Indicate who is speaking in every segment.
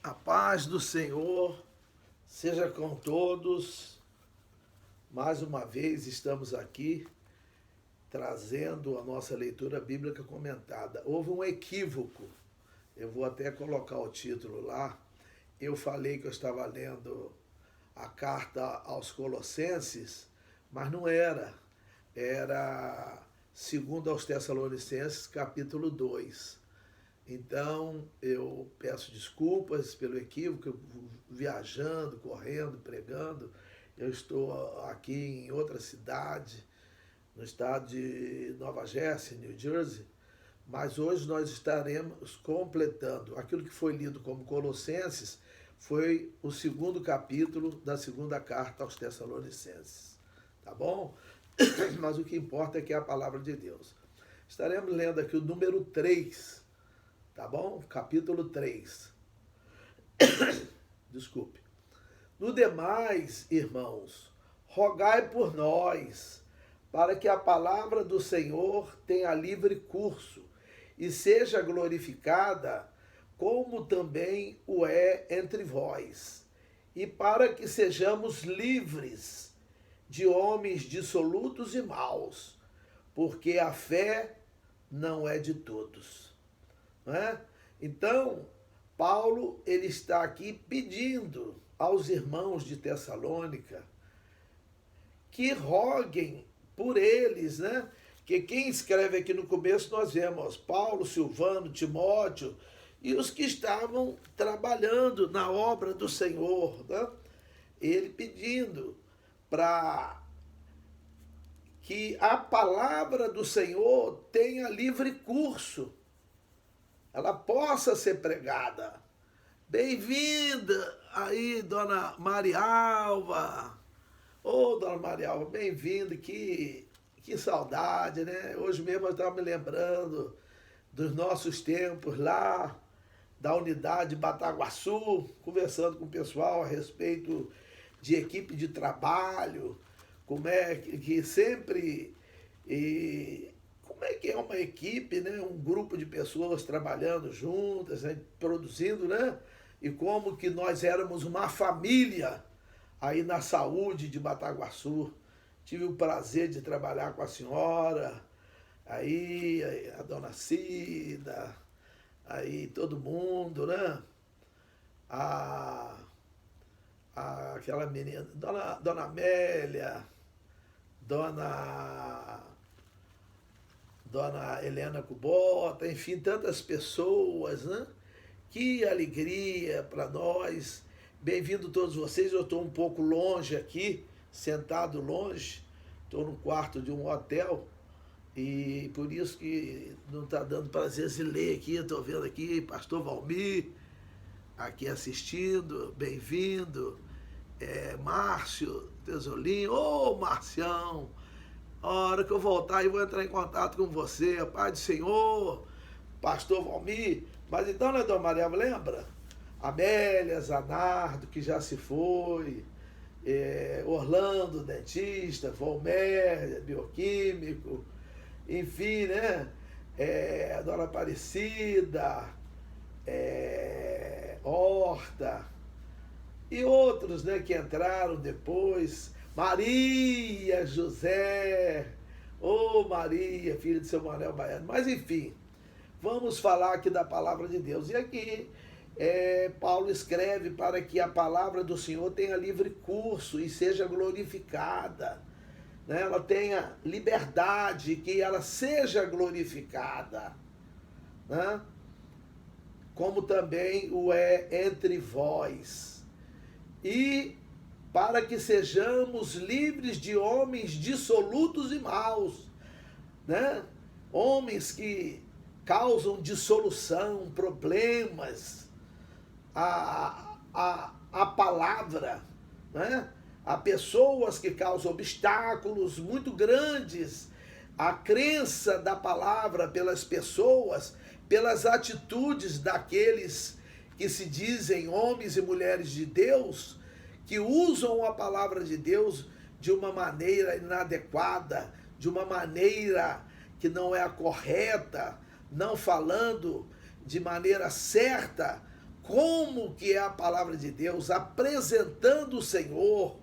Speaker 1: A paz do Senhor seja com todos. Mais uma vez estamos aqui trazendo a nossa leitura bíblica comentada. Houve um equívoco. Eu vou até colocar o título lá. Eu falei que eu estava lendo a carta aos Colossenses, mas não era. Era 2 aos Tessalonicenses, capítulo 2. Então, eu peço desculpas pelo equívoco, eu viajando, correndo, pregando. Eu estou aqui em outra cidade, no estado de Nova Jersey, New Jersey, mas hoje nós estaremos completando aquilo que foi lido como Colossenses, foi o segundo capítulo da segunda carta aos Tessalonicenses. Tá bom? Mas o que importa é que é a palavra de Deus. Estaremos lendo aqui o número 3. Tá bom? Capítulo 3. Desculpe. No demais, irmãos, rogai por nós, para que a palavra do Senhor tenha livre curso e seja glorificada, como também o é entre vós, e para que sejamos livres de homens dissolutos e maus, porque a fé não é de todos. Não é? Então, Paulo ele está aqui pedindo aos irmãos de Tessalônica que roguem por eles, né? Que quem escreve aqui no começo nós vemos Paulo, Silvano, Timóteo e os que estavam trabalhando na obra do Senhor, né? Ele pedindo para que a palavra do Senhor tenha livre curso, ela possa ser pregada. Bem-vinda aí, dona Maria Alva. Ô, dona Maria Alva, bem-vinda. Que saudade, né? Hoje mesmo eu estava me lembrando dos nossos tempos lá, da unidade Bataguaçu, conversando com o pessoal a respeito de equipe de trabalho, como é que sempre... como é que é uma equipe, né? Um grupo de pessoas trabalhando juntas, né? Produzindo, né? E como que nós éramos uma família aí na saúde de Bataguaçu. Tive o prazer de trabalhar com a senhora, aí a dona Cida, aí todo mundo, né? Aquela menina, dona Amélia, Dona Helena Kubota, enfim, tantas pessoas, né? Que alegria para nós. Bem-vindo todos vocês. Eu estou um pouco longe aqui, sentado longe. Estou no quarto de um hotel e por isso que não está dando prazer se ler aqui. Estou vendo aqui pastor Valmir aqui assistindo. Bem-vindo. Márcio Tesolinho. Ô, Marcião! A hora que eu voltar, eu vou entrar em contato com você, Pai do Senhor, pastor Valmir. Mas então, né, dona Maria, lembra? Amélia, Zanardo, que já se foi, Orlando, dentista, Volmer, bioquímico, enfim, né? A dona Aparecida, Horta, e outros, né, que entraram depois. Maria José, ô Maria, filha de seu Manuel Baiano. Mas enfim, vamos falar aqui da palavra de Deus. E aqui Paulo escreve para que a palavra do Senhor tenha livre curso e seja glorificada, né? Ela tenha liberdade, que ela seja glorificada, né? Como também o é entre vós. E para que sejamos livres de homens dissolutos e maus, né? Homens que causam dissolução, problemas, a palavra, né? Há pessoas que causam obstáculos muito grandes à crença da palavra pelas pessoas, pelas atitudes daqueles que se dizem homens e mulheres de Deus, que usam a palavra de Deus de uma maneira inadequada, de uma maneira que não é a correta, não falando de maneira certa como que é a palavra de Deus, apresentando o Senhor,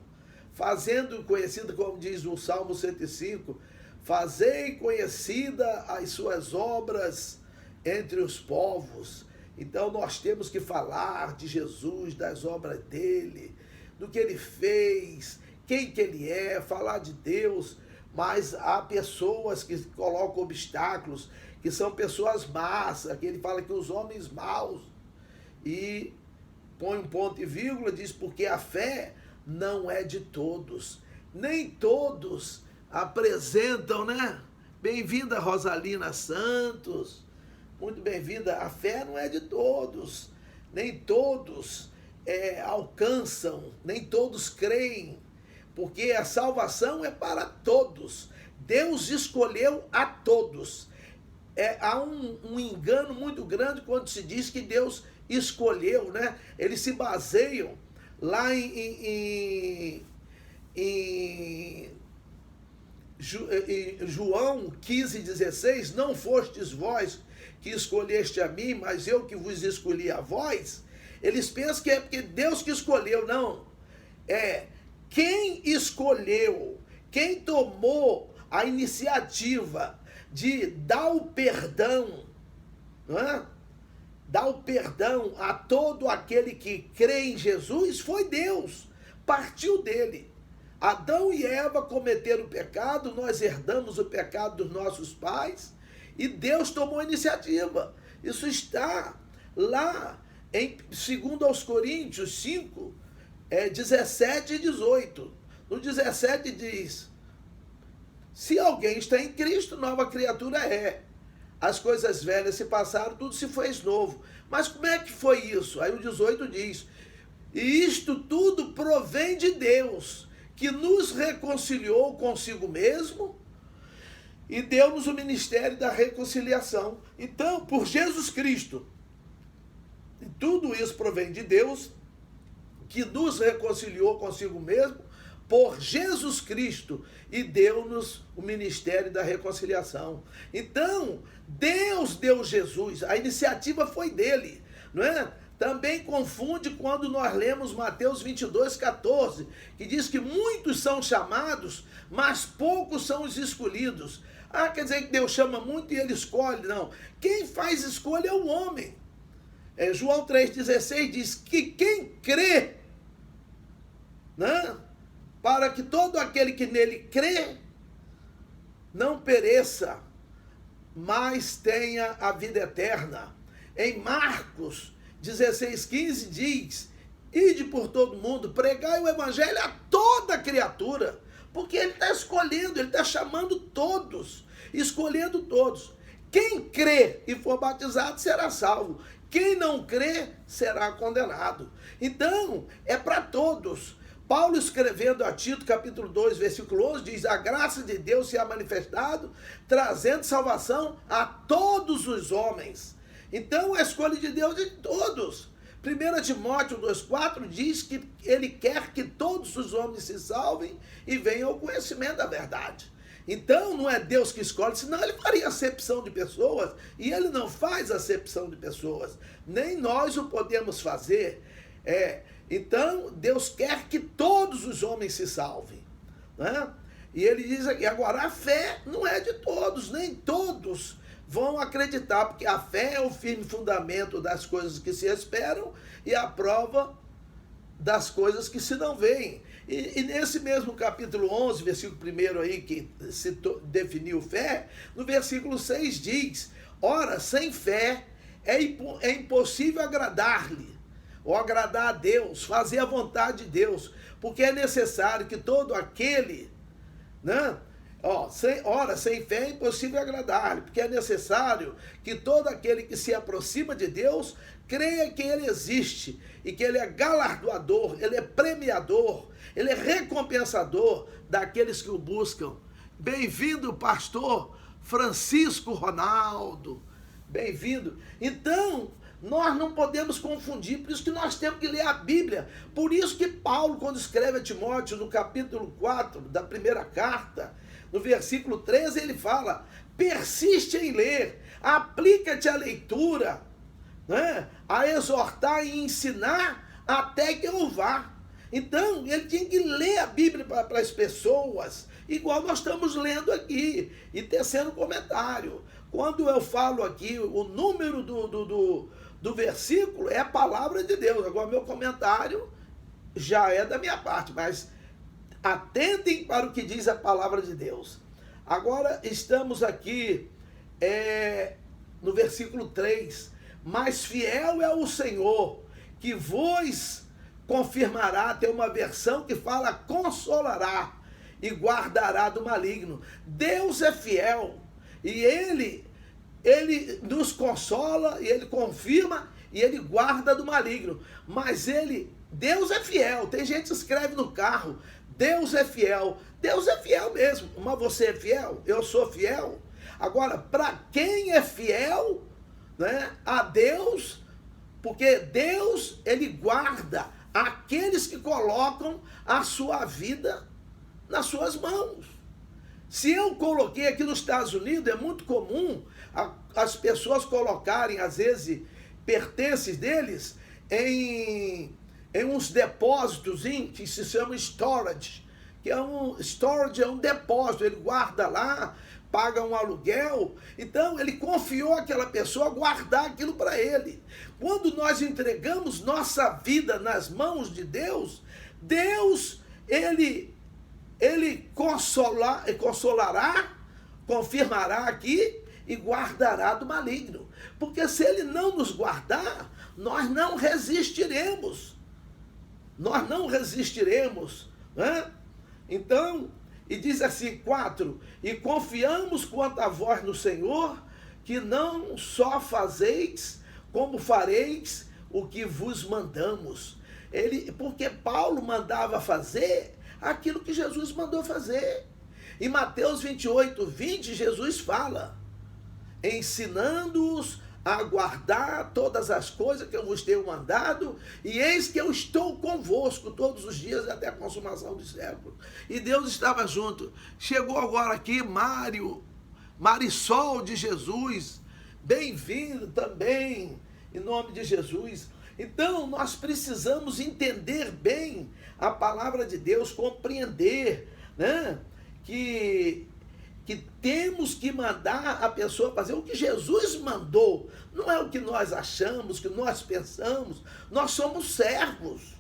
Speaker 1: fazendo conhecida, como diz o Salmo 105, fazei conhecida as suas obras entre os povos. Então nós temos que falar de Jesus, das obras dele, do que ele fez, quem que ele é, falar de Deus. Mas há pessoas que colocam obstáculos, que são pessoas más, que ele fala que os homens maus, e põe um ponto e vírgula, diz, porque a fé não é de todos, nem todos apresentam, né? Bem-vinda, Rosalina Santos, muito bem-vinda. A fé não é de todos, nem todos alcançam, nem todos creem, porque a salvação é para todos. Deus escolheu a todos. Há um engano muito grande quando se diz que Deus escolheu, né? Eles se baseiam lá em João 15,16, não fostes vós que escolheste a mim, mas eu que vos escolhi a vós. Eles pensam que é porque Deus que escolheu. Não. Quem escolheu, quem tomou a iniciativa de dar o perdão, não é? Dar o perdão a todo aquele que crê em Jesus, foi Deus, partiu dele. Adão e Eva cometeram o pecado, nós herdamos o pecado dos nossos pais, e Deus tomou a iniciativa. Isso está lá em 2 Coríntios 5, 17 e 18. No 17 diz, se alguém está em Cristo, nova criatura é. As coisas velhas se passaram, tudo se fez novo. Mas como é que foi isso? Aí o 18 diz, e isto tudo provém de Deus, que nos reconciliou consigo mesmo e deu-nos o ministério da reconciliação. Então, por Jesus Cristo, e tudo isso provém de Deus, que nos reconciliou consigo mesmo, por Jesus Cristo, e deu-nos o ministério da reconciliação. Então, Deus deu Jesus, a iniciativa foi dele, não é? Também confunde quando nós lemos Mateus 22,14, que diz que muitos são chamados, mas poucos são os escolhidos. Quer dizer que Deus chama muito e ele escolhe? Não. Quem faz escolha é o homem. João 3,16 diz que quem crê, né, para que todo aquele que nele crê não pereça, mas tenha a vida eterna. Em Marcos 16,15 diz, ide por todo mundo, pregai o evangelho a toda criatura, porque ele está escolhendo, ele está chamando todos, escolhendo todos. Quem crê e for batizado será salvo, quem não crê será condenado. Então, é para todos. Paulo, escrevendo a Tito, capítulo 2, versículo 11, diz, a graça de Deus se ha manifestado, trazendo salvação a todos os homens. Então, a escolha de Deus é de todos. 1 Timóteo 2,4 diz que ele quer que todos os homens se salvem e venham ao conhecimento da verdade. Então, não é Deus que escolhe, senão ele faria acepção de pessoas, e ele não faz acepção de pessoas. Nem nós o podemos fazer. Então, Deus quer que todos os homens se salvem, né? E ele diz aqui, agora a fé não é de todos, nem todos vão acreditar, porque a fé é o firme fundamento das coisas que se esperam e a prova das coisas que se não veem. E nesse mesmo capítulo 11, versículo 1 aí, que se definiu fé, no versículo 6 diz, ora, sem fé é impossível agradar-lhe, ou agradar a Deus, fazer a vontade de Deus, porque é necessário que todo aquele, né? Sem fé é impossível agradar-lhe, porque é necessário que todo aquele que se aproxima de Deus creia que ele existe e que ele é galardoador, ele é premiador, ele é recompensador daqueles que o buscam. Bem-vindo, pastor Francisco Ronaldo, bem-vindo. Então, nós não podemos confundir, por isso que nós temos que ler a Bíblia. Por isso que Paulo, quando escreve a Timóteo, no capítulo 4 da primeira carta, no versículo 13, ele fala, persiste em ler, aplica-te à leitura, né, a exortar e ensinar até que eu vá. Então, ele tinha que ler a Bíblia para as pessoas, igual nós estamos lendo aqui, e tecendo comentário. Quando eu falo aqui, o número do versículo é a palavra de Deus. Agora, meu comentário já é da minha parte, mas atentem para o que diz a palavra de Deus. Agora, estamos aqui no versículo 3. Mas fiel é o Senhor, que vos confirmará. Tem uma versão que fala consolará e guardará do maligno. Deus é fiel e ele nos consola e ele confirma e ele guarda do maligno. Mas Deus é fiel. Tem gente que escreve no carro, Deus é fiel. Deus é fiel mesmo. Mas você é fiel? Eu sou fiel. Agora, para quem é fiel, né, a Deus, porque Deus, ele guarda aqueles que colocam a sua vida nas suas mãos. Se eu coloquei aqui nos Estados Unidos, é muito comum as pessoas colocarem, às vezes, pertences deles em uns depósitos que se chama storage, que storage é um depósito, ele guarda lá, paga um aluguel. Então ele confiou aquela pessoa a guardar aquilo para ele. Quando nós entregamos nossa vida nas mãos de Deus, Deus ele consolará, confirmará aqui e guardará do maligno. Porque se ele não nos guardar, nós não resistiremos. Nós não resistiremos, né? Então, e diz assim, 4, e confiamos quanto a vós no Senhor, que não só fazeis, como fareis o que vos mandamos. Porque Paulo mandava fazer aquilo que Jesus mandou fazer. Em Mateus 28:20, Jesus fala, ensinando-os a guardar todas as coisas que eu vos tenho mandado, e eis que eu estou convosco todos os dias até a consumação do século. E Deus estava junto. Chegou agora aqui Marisol de Jesus, bem-vindo também, em nome de Jesus. Então, nós precisamos entender bem a palavra de Deus, compreender, né, que temos que mandar a pessoa fazer o que Jesus mandou. Não é o que nós achamos, o que nós pensamos. Nós somos servos.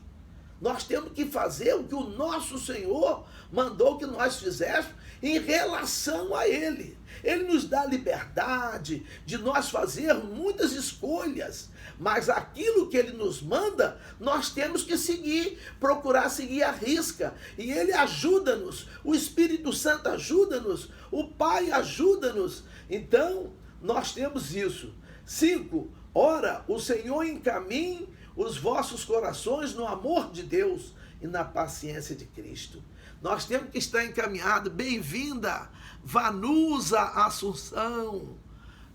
Speaker 1: Nós temos que fazer o que o nosso Senhor mandou que nós fizéssemos em relação a Ele. Ele nos dá liberdade de nós fazermos muitas escolhas, mas aquilo que Ele nos manda, nós temos que seguir, procurar seguir à risca. E Ele ajuda-nos, o Espírito Santo ajuda-nos, o Pai ajuda-nos. Então, nós temos isso. 5, ora, o Senhor encaminhe os vossos corações no amor de Deus e na paciência de Cristo. Nós temos que estar encaminhados. Bem-vinda, Vanusa Assunção.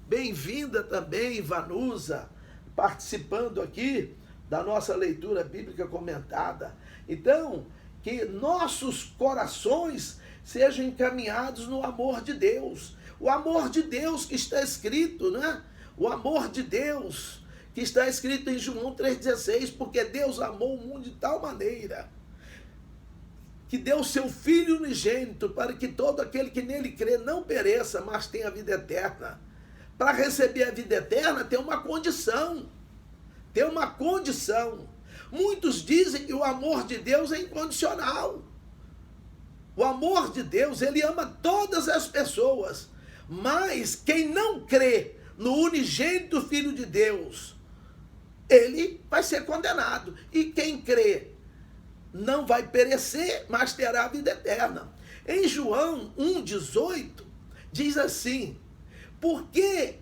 Speaker 1: Bem-vinda também, Vanusa, participando aqui da nossa leitura bíblica comentada. Então, que nossos corações sejam encaminhados no amor de Deus. O amor de Deus que está escrito, né? O amor de Deus que está escrito em João 3,16, porque Deus amou o mundo de tal maneira que deu o seu Filho unigênito para que todo aquele que nele crê não pereça, mas tenha a vida eterna. Para receber a vida eterna tem uma condição. Tem uma condição. Muitos dizem que o amor de Deus é incondicional. O amor de Deus, ele ama todas as pessoas. Mas quem não crê no unigênito Filho de Deus, ele vai ser condenado. E quem crê não vai perecer, mas terá a vida eterna. Em João 1,18, diz assim, porque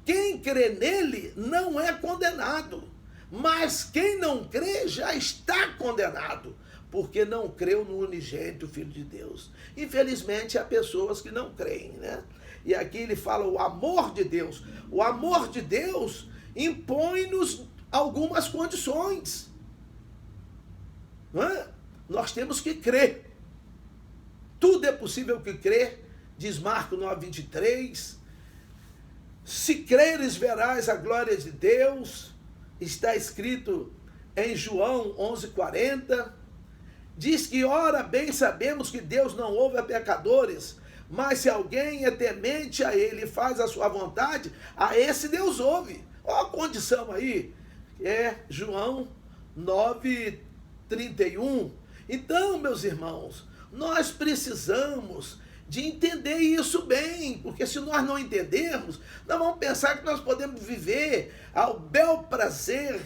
Speaker 1: quem crê nele não é condenado, mas quem não crê já está condenado, porque não creu no unigênito Filho de Deus. Infelizmente, há pessoas que não creem, né? E aqui ele fala o amor de Deus. O amor de Deus impõe-nos algumas condições. Não é? Nós temos que crer. Tudo é possível que crer, diz Marcos 9,23. Se creres, verás a glória de Deus. Está escrito em João 11:40. Diz que, ora bem, sabemos que Deus não ouve a pecadores, mas se alguém é temente a ele e faz a sua vontade, a esse Deus ouve. Olha a condição aí. É João 9:31. Então, meus irmãos, nós precisamos de entender isso bem, porque se nós não entendermos, nós vamos pensar que nós podemos viver ao bel prazer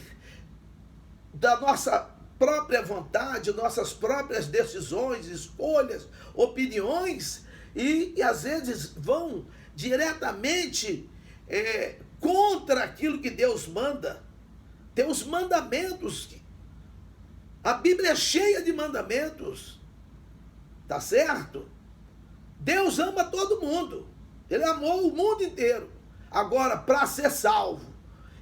Speaker 1: da nossa própria vontade, nossas próprias decisões, escolhas, opiniões, e às vezes vão diretamente contra aquilo que Deus manda. Tem os mandamentos. A Bíblia é cheia de mandamentos. Tá certo? Deus ama todo mundo. Ele amou o mundo inteiro. Agora, para ser salvo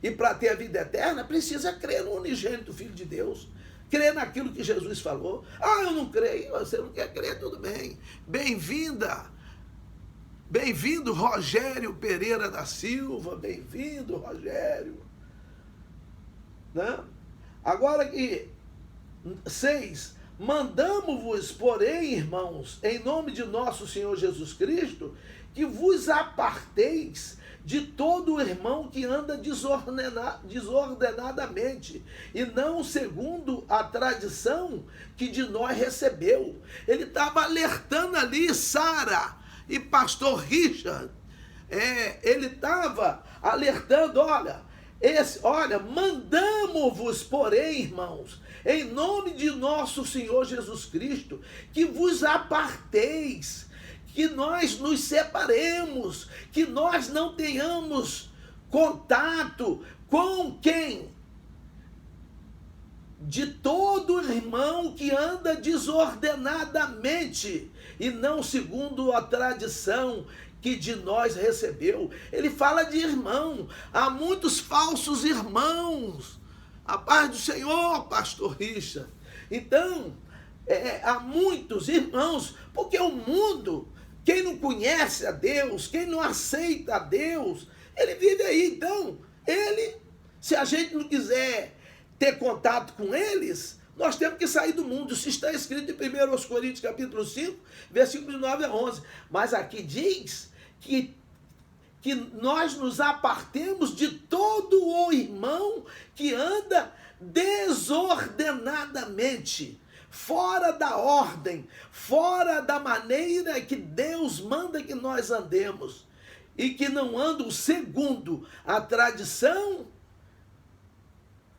Speaker 1: e para ter a vida eterna, precisa crer no unigênito Filho de Deus. Crer naquilo que Jesus falou. Ah, eu não creio. Você não quer crer, tudo bem. Bem-vinda. Bem-vindo, Rogério Pereira da Silva. Bem-vindo, Rogério. Né? Agora que 6. Mandamo-vos, porém, irmãos, em nome de nosso Senhor Jesus Cristo, que vos aparteis de todo irmão que anda desordenadamente, e não segundo a tradição que de nós recebeu. Ele estava alertando ali Sara e pastor Richard. Ele estava alertando, olha, mandamo-vos, porém, irmãos, em nome de nosso Senhor Jesus Cristo, que vos aparteis, que nós nos separemos, que nós não tenhamos contato com quem? De todo irmão que anda desordenadamente e não segundo a tradição que de nós recebeu. Ele fala de irmão. Há muitos falsos irmãos. A paz do Senhor, pastor Richard. Então, há muitos irmãos, porque o mundo, quem não conhece a Deus, quem não aceita a Deus, ele vive aí. Então, se a gente não quiser ter contato com eles, nós temos que sair do mundo. Isso está escrito em 1 Coríntios capítulo 5, versículos 9 a 11. Mas aqui diz que nós nos apartemos de todo o irmão que anda desordenadamente, fora da ordem, fora da maneira que Deus manda que nós andemos, e que não andam segundo a tradição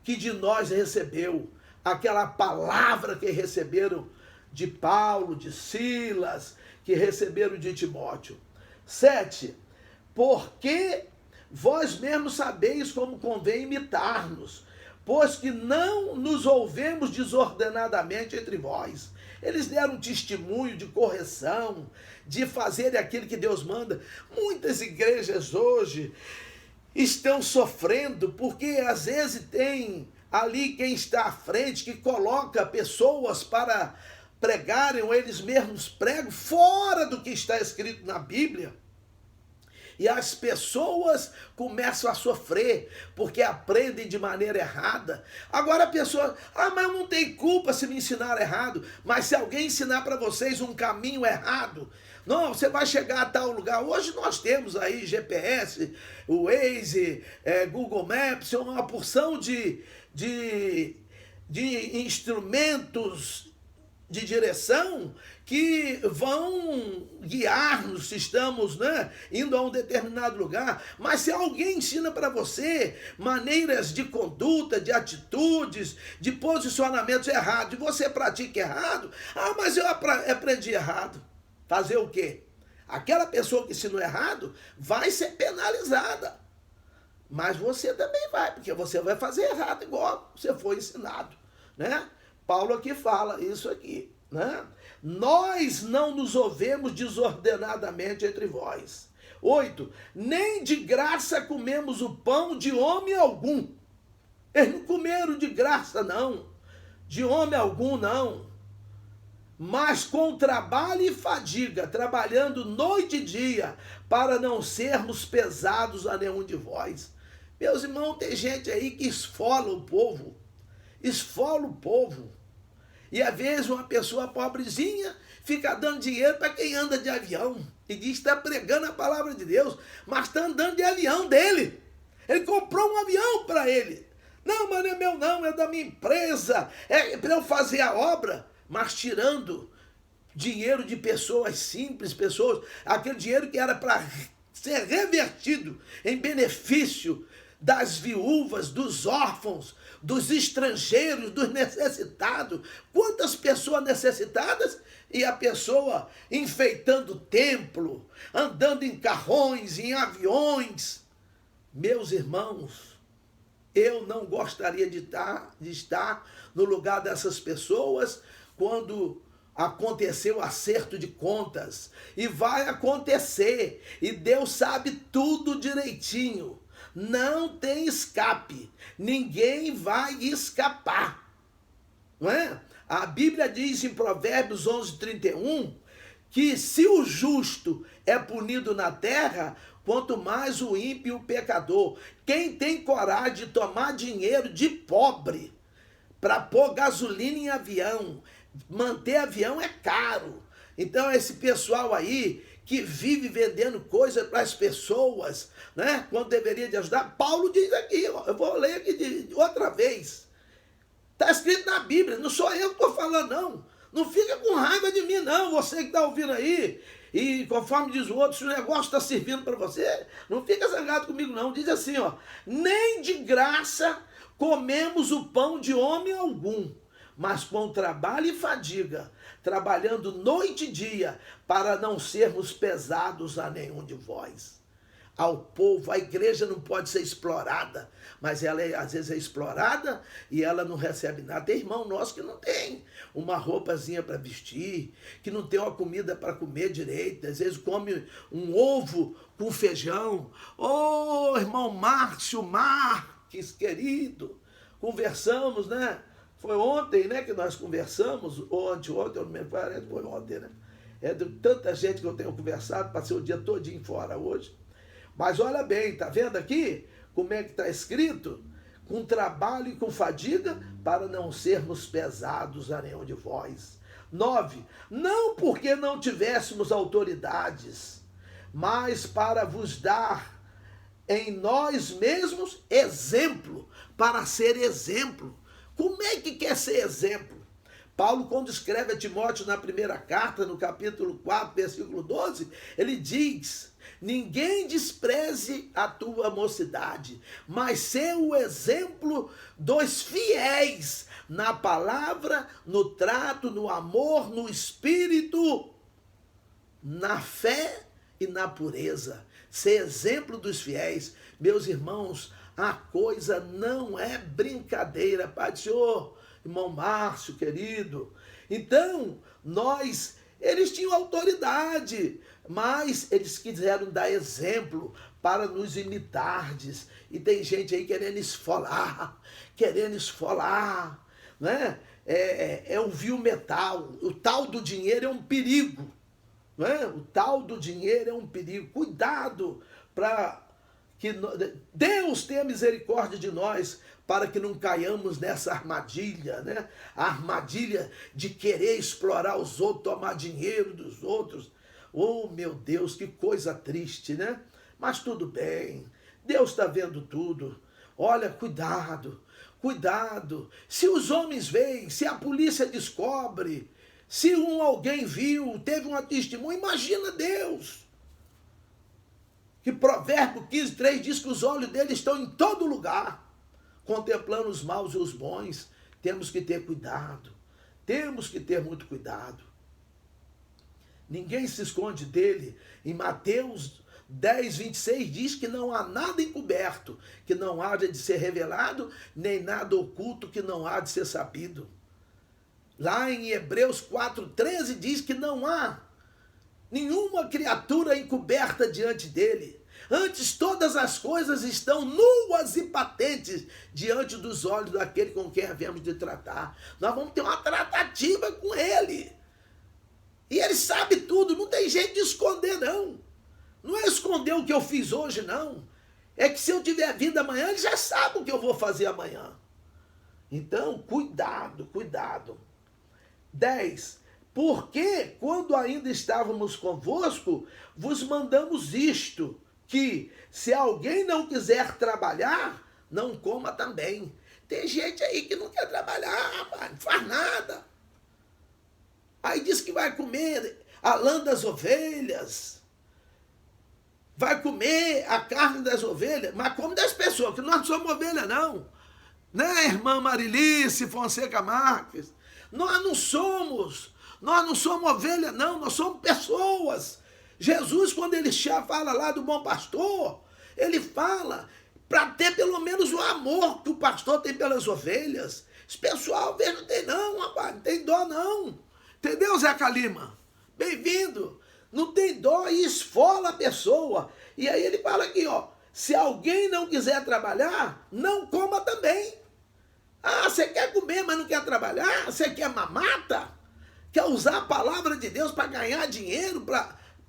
Speaker 1: que de nós recebeu, aquela palavra que receberam de Paulo, de Silas, que receberam de Timóteo. 7. Porque vós mesmos sabeis como convém imitar-nos, pois que não nos ouvemos desordenadamente entre vós. Eles deram testemunho de correção, de fazer aquilo que Deus manda. Muitas igrejas hoje estão sofrendo, porque às vezes tem ali quem está à frente, que coloca pessoas para pregarem, ou eles mesmos pregam, fora do que está escrito na Bíblia. E as pessoas começam a sofrer, porque aprendem de maneira errada. Agora a pessoa, mas eu não tenho culpa se me ensinaram errado. Mas se alguém ensinar para vocês um caminho errado, não, você vai chegar a tal lugar. Hoje nós temos aí GPS, o Waze, Google Maps, uma porção de instrumentos de direção que vão guiar-nos se estamos indo a um determinado lugar. Mas se alguém ensina para você maneiras de conduta, de atitudes, de posicionamentos errados, e você pratica errado, mas eu aprendi errado. Fazer o quê? Aquela pessoa que ensinou errado vai ser penalizada. Mas você também vai, porque você vai fazer errado igual você foi ensinado, né? Paulo aqui fala isso aqui, né? Nós não nos ouvemos desordenadamente entre vós. 8. Nem de graça comemos o pão de homem algum. Eles não comeram de graça, não. De homem algum, não. mas com trabalho e fadiga, trabalhando noite e dia, para não sermos pesados a nenhum de vós. Meus irmãos, tem gente aí que esfola o povo. E às vezes uma pessoa pobrezinha fica dando dinheiro para quem anda de avião. E diz que está pregando a palavra de Deus, mas está andando de avião dele. Ele comprou um avião para ele. Não, mas não é meu não, é da minha empresa. É para eu fazer a obra, mas tirando dinheiro de pessoas simples, aquele dinheiro que era para ser revertido em benefício das viúvas, dos órfãos, dos estrangeiros, dos necessitados. Quantas pessoas necessitadas e a pessoa enfeitando o templo, andando em carrões, em aviões. Meus irmãos, eu não gostaria de estar no lugar dessas pessoas quando aconteceu o acerto de contas. E vai acontecer. E Deus sabe tudo direitinho. Não tem escape. Ninguém vai escapar. Não é? A Bíblia diz em Provérbios 11:31 que se o justo é punido na terra, quanto mais o ímpio e o pecador. Quem tem coragem de tomar dinheiro de pobre para pôr gasolina em avião, manter avião é caro. Então esse pessoal aí que vive vendendo coisas para as pessoas, né, quando deveria de ajudar, Paulo diz aqui, ó, eu vou ler aqui outra vez. Está escrito na Bíblia, não sou eu que estou falando, não. Não fica com raiva de mim, não, você que está ouvindo aí. E conforme diz o outro, se o negócio está servindo para você, não fica zangado comigo, não. Diz assim, ó, nem de graça comemos o pão de homem algum, mas com trabalho e fadiga, trabalhando noite e dia, para não sermos pesados a nenhum de vós. Ao povo, a igreja não pode ser explorada, mas ela às vezes é explorada e ela não recebe nada. Tem irmão nosso que não tem uma roupazinha para vestir, que não tem uma comida para comer direito, às vezes come um ovo com feijão. Ô, irmão Márcio Marques, querido, conversamos, né? Foi ontem, né, que nós conversamos, ou anteontem, eu não me lembro, parece que foi ontem, né? É de tanta gente que eu tenho conversado, passei o dia todinho fora hoje. Mas olha bem, tá vendo aqui como é que está escrito? Com trabalho e com fadiga, para não sermos pesados a nenhum de vós. 9. Não porque não tivéssemos autoridades, mas para vos dar em nós mesmos exemplo, para ser exemplo. Como é que quer ser exemplo? Paulo, quando escreve a Timóteo na primeira carta, no capítulo 4, versículo 12, ele diz: ninguém despreze a tua mocidade, mas ser o exemplo dos fiéis na palavra, no trato, no amor, no espírito, na fé e na pureza. Ser exemplo dos fiéis. Meus irmãos, a coisa não é brincadeira. Pai do Senhor, irmão Márcio, querido. Então, eles tinham autoridade, mas eles quiseram dar exemplo para nos imitardes. E tem gente aí querendo esfolar, né? É o vil metal. O tal do dinheiro é um perigo, não é? O tal do dinheiro é um perigo. Cuidado para que Deus tenha misericórdia de nós, para que não caiamos nessa armadilha, né? A armadilha de querer explorar os outros, tomar dinheiro dos outros. Oh, meu Deus, que coisa triste, né? Mas tudo bem, Deus está vendo tudo. Olha, cuidado. Se os homens veem, se a polícia descobre, se alguém viu, teve uma testemunha, imagina Deus. Que Provérbio 15:3 diz que os olhos dele estão em todo lugar, contemplando os maus e os bons. Temos que ter cuidado. Temos que ter muito cuidado. Ninguém se esconde dele. Em Mateus 10:26 diz que não há nada encoberto que não haja de ser revelado, nem nada oculto que não há de ser sabido. Lá em Hebreus 4:13 diz que não há nenhuma criatura encoberta diante dele. Antes, todas as coisas estão nuas e patentes diante dos olhos daquele com quem havemos de tratar. Nós vamos ter uma tratativa com ele. E ele sabe tudo, não tem jeito de esconder, não. Não é esconder o que eu fiz hoje, não. É que se eu tiver vida amanhã, ele já sabe o que eu vou fazer amanhã. Então, cuidado, cuidado. 10. Porque, quando ainda estávamos convosco, vos mandamos isto, que se alguém não quiser trabalhar, não coma também. Tem gente aí que não quer trabalhar, rapaz, não faz nada. Aí diz que vai comer a lã das ovelhas, vai comer a carne das ovelhas, mas come das pessoas, que nós não somos ovelha, não. Né, irmã Marilice Fonseca Marques? Nós não somos ovelha, não, nós somos pessoas. Jesus, quando ele fala lá do bom pastor, ele fala para ter pelo menos o amor que o pastor tem pelas ovelhas. Esse pessoal, veja, não tem não, rapaz, não tem dó não. Entendeu, Zeca Lima? Bem-vindo. Não tem dó e esfola a pessoa. E aí ele fala aqui, ó, se alguém não quiser trabalhar, não coma também. Ah, você quer comer, mas não quer trabalhar? Você quer mamata? Quer usar a palavra de Deus para ganhar dinheiro?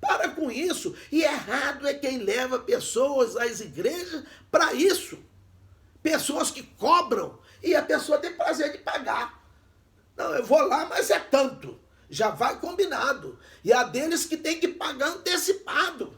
Speaker 1: Para com isso. E errado é quem leva pessoas às igrejas para isso. Pessoas que cobram e a pessoa tem prazer de pagar. Não, eu vou lá, mas é tanto. Já vai combinado. E há deles que tem que pagar antecipado.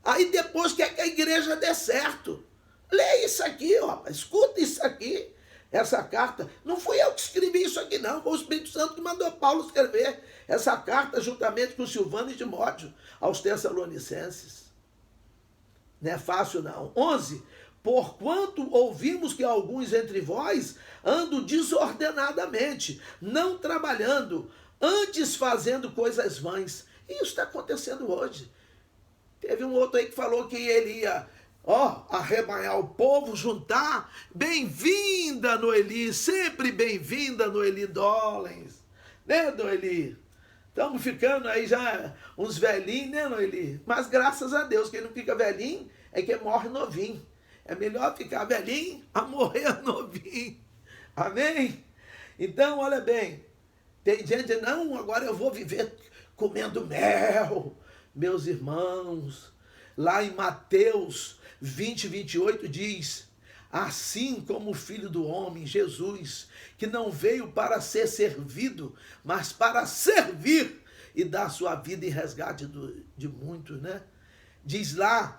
Speaker 1: Aí depois quer que a igreja dê certo. Lê isso aqui, ó, escuta isso aqui. Essa carta, não fui eu que escrevi isso aqui não, foi o Espírito Santo que mandou Paulo escrever essa carta juntamente com Silvano e Timóteo aos Tessalonicenses. Não é fácil não. 11. Porquanto ouvimos que alguns entre vós andam desordenadamente, não trabalhando, antes fazendo coisas vãs. E isso está acontecendo hoje. Teve um outro aí que falou que ele ia arrebanhar o povo, juntar. Bem-vinda, Noeli, sempre bem-vinda, Noeli Dollens. Né, Noeli? Estamos ficando aí já uns velhinhos, né, Noeli? Mas graças a Deus, quem não fica velhinho é quem morre novinho. É melhor ficar velhinho a morrer novinho. Amém? Então, olha bem, tem gente, não, agora eu vou viver comendo mel. Meus irmãos, lá em Mateus 20, 28 diz, assim como o Filho do Homem, Jesus, que não veio para ser servido, mas para servir e dar sua vida em resgate de muitos, né? Diz lá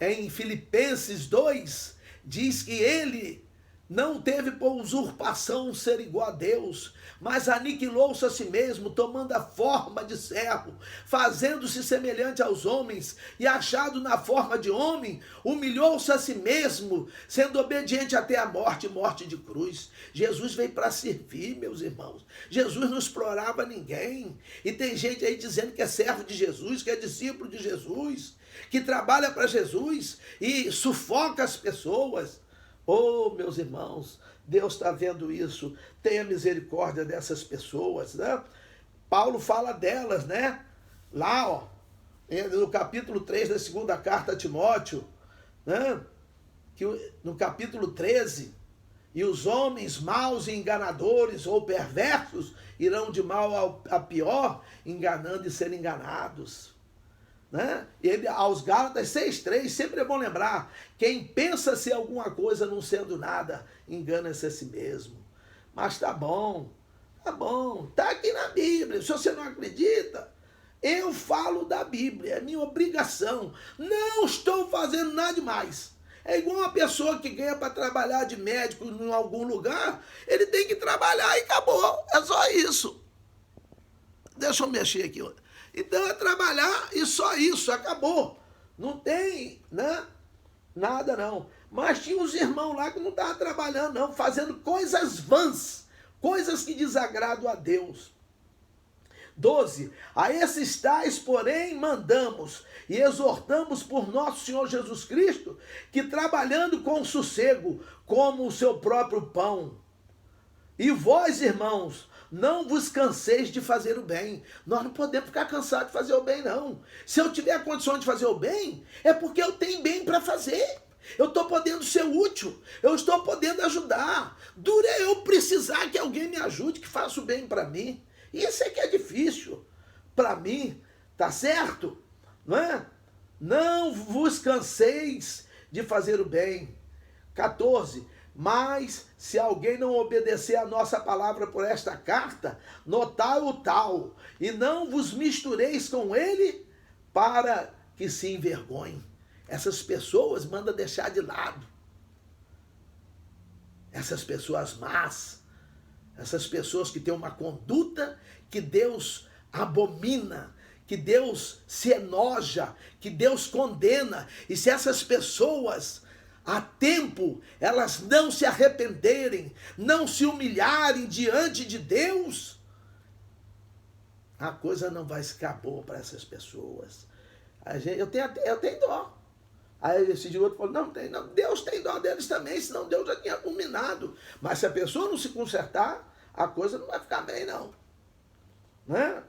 Speaker 1: em Filipenses 2, diz que ele não teve por usurpação ser igual a Deus, mas aniquilou-se a si mesmo, tomando a forma de servo, fazendo-se semelhante aos homens, e achado na forma de homem, humilhou-se a si mesmo, sendo obediente até a morte, morte de cruz. Jesus veio para servir, meus irmãos. Jesus não explorava ninguém. E tem gente aí dizendo que é servo de Jesus, que é discípulo de Jesus, que trabalha para Jesus e sufoca as pessoas. Oh, meus irmãos, Deus está vendo isso. Tenha misericórdia dessas pessoas, né? Paulo fala delas, né? Lá, ó, no capítulo 3 da segunda carta a Timóteo, né? Que no capítulo 13, e os homens maus e enganadores ou perversos irão de mal a pior, enganando e sendo enganados. Né? Ele, aos Gálatas 6,3, sempre é bom lembrar, quem pensa ser alguma coisa não sendo nada, engana-se a si mesmo. Mas tá bom, tá aqui na Bíblia. Se você não acredita, eu falo da Bíblia, é minha obrigação, não estou fazendo nada demais. É igual uma pessoa que ganha para trabalhar de médico em algum lugar, ele tem que trabalhar e acabou, é só isso. Deixa eu mexer aqui, ó. Então é trabalhar e só isso, acabou. Não tem, né? Nada não. Mas tinha uns irmãos lá que não estavam trabalhando não, fazendo coisas vãs, coisas que desagradam a Deus. 12. A esses tais, porém, mandamos e exortamos por nosso Senhor Jesus Cristo, que trabalhando com sossego, como o seu próprio pão. E vós, irmãos, não vos canseis de fazer o bem. Nós não podemos ficar cansados de fazer o bem, não. Se eu tiver a condição de fazer o bem, é porque eu tenho bem para fazer. Eu estou podendo ser útil. Eu estou podendo ajudar. Dura eu precisar que alguém me ajude, que faça o bem para mim. Isso é que é difícil. para mim, tá certo? Não é? Não vos canseis de fazer o bem. 14. Mas se alguém não obedecer a nossa palavra por esta carta, notai o tal, e não vos mistureis com ele para que se envergonhe. Essas pessoas manda deixar de lado. Essas pessoas más, essas pessoas que têm uma conduta que Deus abomina, que Deus se enoja, que Deus condena. E se essas pessoas, a tempo, elas não se arrependerem, não se humilharem diante de Deus, a coisa não vai ficar boa para essas pessoas. Eu tenho dó. Aí esse de outro falou, não, Deus tem dó deles também, senão Deus já tinha abominado. Mas se a pessoa não se consertar, a coisa não vai ficar bem, não. Né?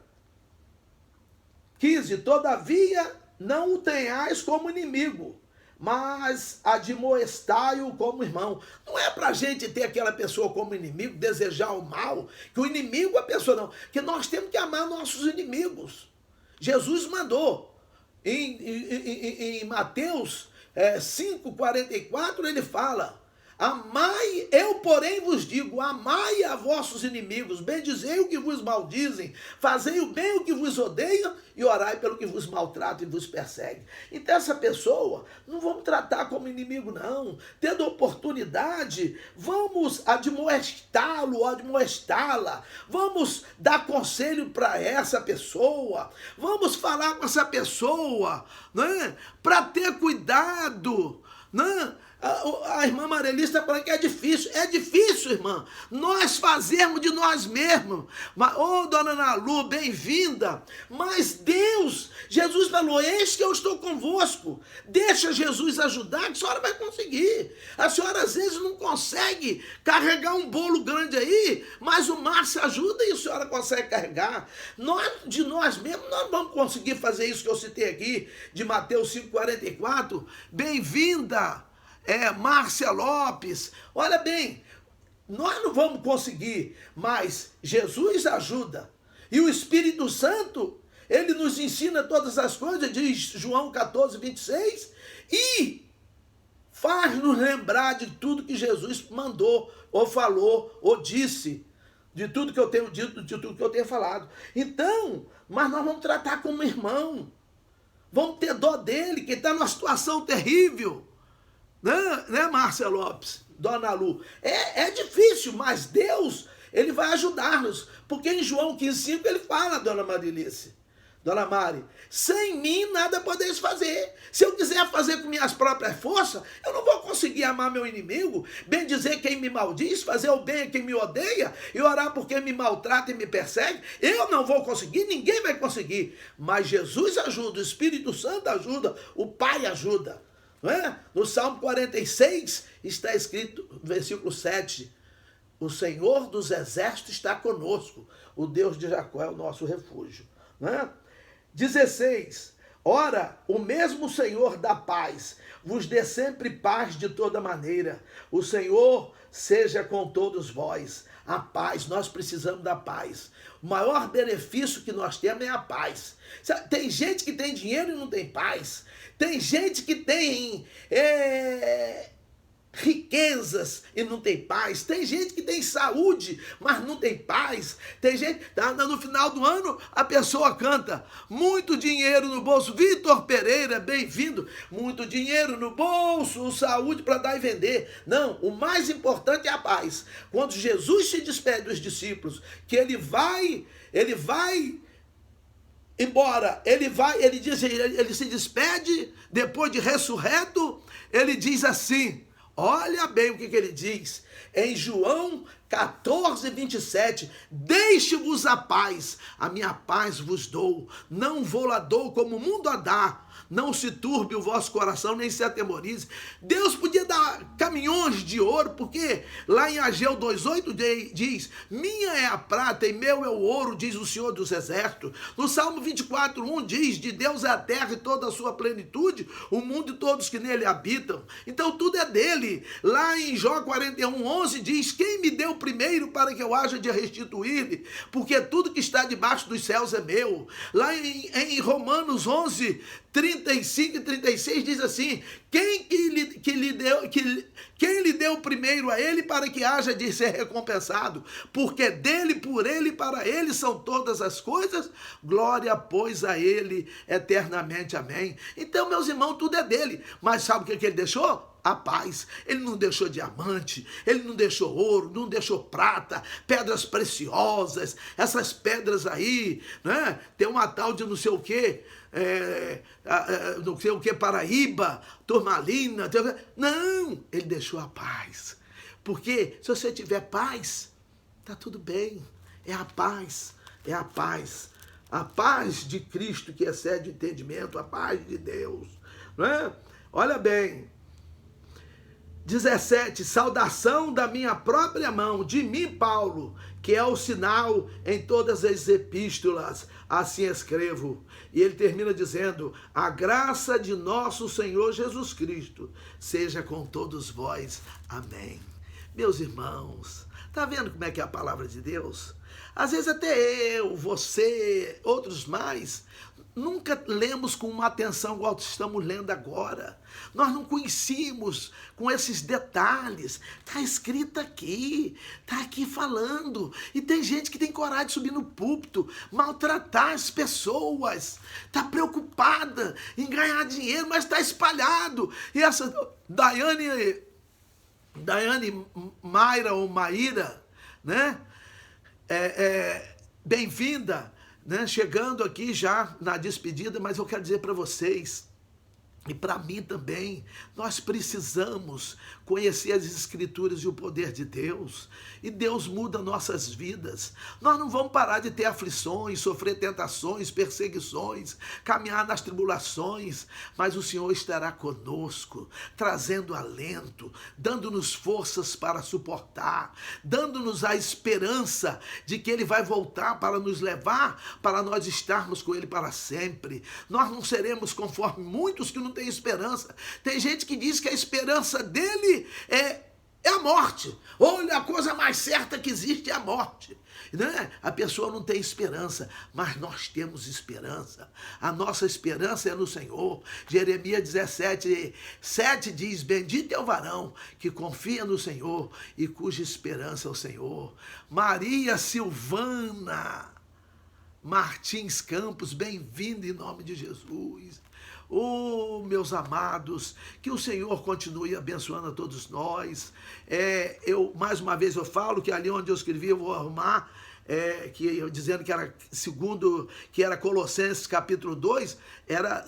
Speaker 1: 15. Todavia, não o tenhais como inimigo, mas admoestai-o como irmão. Não é para a gente ter aquela pessoa como inimigo, desejar o mal, que o inimigo é a pessoa, não. Que nós temos que amar nossos inimigos. Jesus mandou. Em Mateus 5,44, ele fala, amai, eu porém vos digo, amai a vossos inimigos, bendizei o que vos maldizem, fazei o bem o que vos odeia e orai pelo que vos maltrata e vos persegue. Então essa pessoa, não vamos tratar como inimigo não, tendo oportunidade, vamos admoestá-lo, admoestá-la, vamos dar conselho para essa pessoa, vamos falar com essa pessoa, né, para ter cuidado, né? A irmã Marelista está falando que é difícil, irmã, nós fazermos de nós mesmos. Dona Ana Lu, bem-vinda. Mas Deus, Jesus falou, eis que eu estou convosco, deixa Jesus ajudar que a senhora vai conseguir. A senhora às vezes não consegue carregar um bolo grande aí, mas o Márcio ajuda e a senhora consegue carregar. De nós mesmos, nós vamos conseguir fazer isso que eu citei aqui, de Mateus 5,44, bem-vinda. Márcia Lopes, olha bem, nós não vamos conseguir, mas Jesus ajuda. E o Espírito Santo, ele nos ensina todas as coisas, diz João 14,26, e faz-nos lembrar de tudo que Jesus mandou, ou falou, ou disse, de tudo que eu tenho dito, de tudo que eu tenho falado. Então, mas nós vamos tratar como irmão, vamos ter dó dele, que está numa situação terrível. Né, Márcia Lopes, Dona Lu? É difícil, mas Deus, ele vai ajudar-nos. Porque em João 15,5 ele fala, Dona Marilice, Dona Mari, sem mim nada podeis fazer. Se eu quiser fazer com minhas próprias forças, eu não vou conseguir amar meu inimigo, bem dizer quem me maldiz, fazer o bem a quem me odeia, e orar por quem me maltrata e me persegue. Eu não vou conseguir, ninguém vai conseguir. Mas Jesus ajuda, o Espírito Santo ajuda, o Pai ajuda. Não é? No Salmo 46 está escrito, versículo 7, o Senhor dos exércitos está conosco, o Deus de Jacó é o nosso refúgio. Não é? 16, ora, o mesmo Senhor da paz vos dê sempre paz de toda maneira, o Senhor seja com todos vós. A paz, nós precisamos da paz. O maior benefício que nós temos é a paz. Tem gente que tem dinheiro e não tem paz. Tem gente que tem riquezas e não tem paz. Tem gente que tem saúde, mas não tem paz. Tem gente, no final do ano, a pessoa canta, muito dinheiro no bolso. Vitor Pereira, bem-vindo. Muito dinheiro no bolso, saúde para dar e vender. Não, o mais importante é a paz. Quando Jesus se despede dos discípulos, que ele vai embora, ele se despede, depois de ressurreto, ele diz assim, olha bem o que ele diz, em João 14,27, deixe-vos a paz, a minha paz vos dou, não vou lá dou como o mundo a dá, não se turbe o vosso coração, nem se atemorize. Deus podia dar caminhões de ouro, porque lá em Ageu 2,8 diz, minha é a prata e meu é o ouro, diz o Senhor dos Exércitos. No Salmo 24,1 diz, de Deus é a terra e toda a sua plenitude, o mundo e todos que nele habitam. Então tudo é dele. Lá em Jó 41,11 diz, quem me deu primeiro para que eu haja de restituir-lhe? Porque tudo que está debaixo dos céus é meu. Lá em Romanos 11, 35 e 36 diz assim, quem lhe deu primeiro a ele para que haja de ser recompensado? Porque dele, por ele e para ele são todas as coisas, glória pois a ele eternamente, amém. Então, meus irmãos, tudo é dele, mas sabe o que ele deixou? A paz. Ele não deixou diamante, ele não deixou ouro, não deixou prata, pedras preciosas, essas pedras aí, né? Tem uma tal de não sei o quê, não sei o que, Paraíba, turmalina, não, ele deixou a paz, porque se você tiver paz, tá tudo bem, é a paz, a paz de Cristo que excede o entendimento, a paz de Deus, né? Olha bem, 17, saudação da minha própria mão, de mim, Paulo, que é o sinal em todas as epístolas, assim escrevo. E ele termina dizendo, a graça de nosso Senhor Jesus Cristo seja com todos vós. Amém. Meus irmãos, tá vendo como é que é a palavra de Deus? Às vezes até eu, você, outros mais, nunca lemos com uma atenção igual estamos lendo agora. Nós não conhecíamos com esses detalhes. Está escrito aqui, está aqui falando. E tem gente que tem coragem de subir no púlpito, maltratar as pessoas. Está preocupada em ganhar dinheiro, mas está espalhado. E essa Daiane Mayra ou Maíra, né? Bem-vinda, né? Chegando aqui já na despedida, mas eu quero dizer para vocês, e para mim também, nós precisamos conhecer as Escrituras e o poder de Deus, e Deus muda nossas vidas. Nós não vamos parar de ter aflições, sofrer tentações, perseguições, caminhar nas tribulações, mas o Senhor estará conosco, trazendo alento, dando-nos forças para suportar, dando-nos a esperança de que Ele vai voltar para nos levar, para nós estarmos com Ele para sempre. Nós não seremos conforme muitos que não têm esperança. Tem gente que diz que a esperança dele é a morte. Olha, a coisa mais certa que existe é a morte. Né? A pessoa não tem esperança, mas nós temos esperança. A nossa esperança é no Senhor. Jeremias 17:7 diz, bendito é o varão que confia no Senhor e cuja esperança é o Senhor. Maria Silvana Martins Campos, bem-vinda em nome de Jesus. Oh, meus amados, que o Senhor continue abençoando a todos nós. Mais uma vez eu falo que ali onde eu escrevi eu vou arrumar, dizendo que era que era Colossenses capítulo 2, era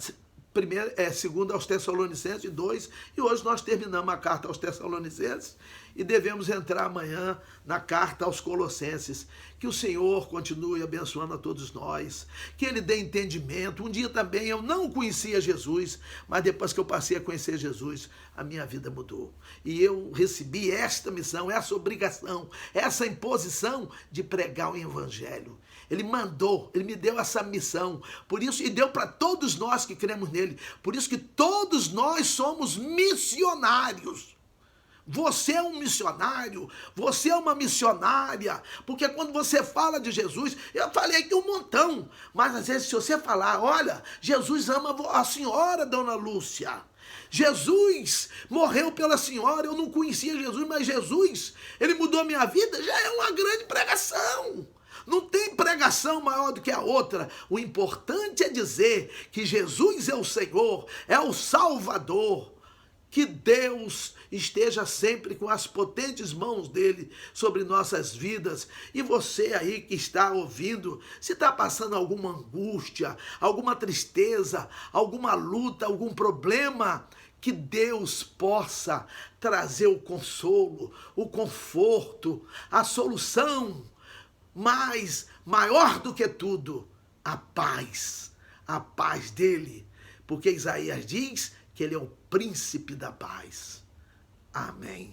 Speaker 1: segundo aos Tessalonicenses 2, e hoje nós terminamos a carta aos Tessalonicenses e devemos entrar amanhã na carta aos Colossenses. Que o Senhor continue abençoando a todos nós, que Ele dê entendimento. Um dia também eu não conhecia Jesus, mas depois que eu passei a conhecer Jesus, a minha vida mudou. E eu recebi esta missão, essa obrigação, essa imposição de pregar o Evangelho. Ele mandou, Ele me deu essa missão, por isso, e deu para todos nós que cremos nele. Por isso que todos nós somos missionários. Você é um missionário, você é uma missionária, porque quando você fala de Jesus, eu falei aqui um montão, mas às vezes se você falar, olha, Jesus ama a senhora, dona Lúcia, Jesus morreu pela senhora, eu não conhecia Jesus, mas Jesus, Ele mudou a minha vida, já é uma grande pregação. Não tem pregação maior do que a outra. O importante é dizer que Jesus é o Senhor, é o Salvador. Que Deus esteja sempre com as potentes mãos dele sobre nossas vidas. E você aí que está ouvindo, se está passando alguma angústia, alguma tristeza, alguma luta, algum problema, que Deus possa trazer o consolo, o conforto, a solução, mas maior do que tudo, a paz dele. porque Isaías diz que ele é o príncipe da paz. Amém.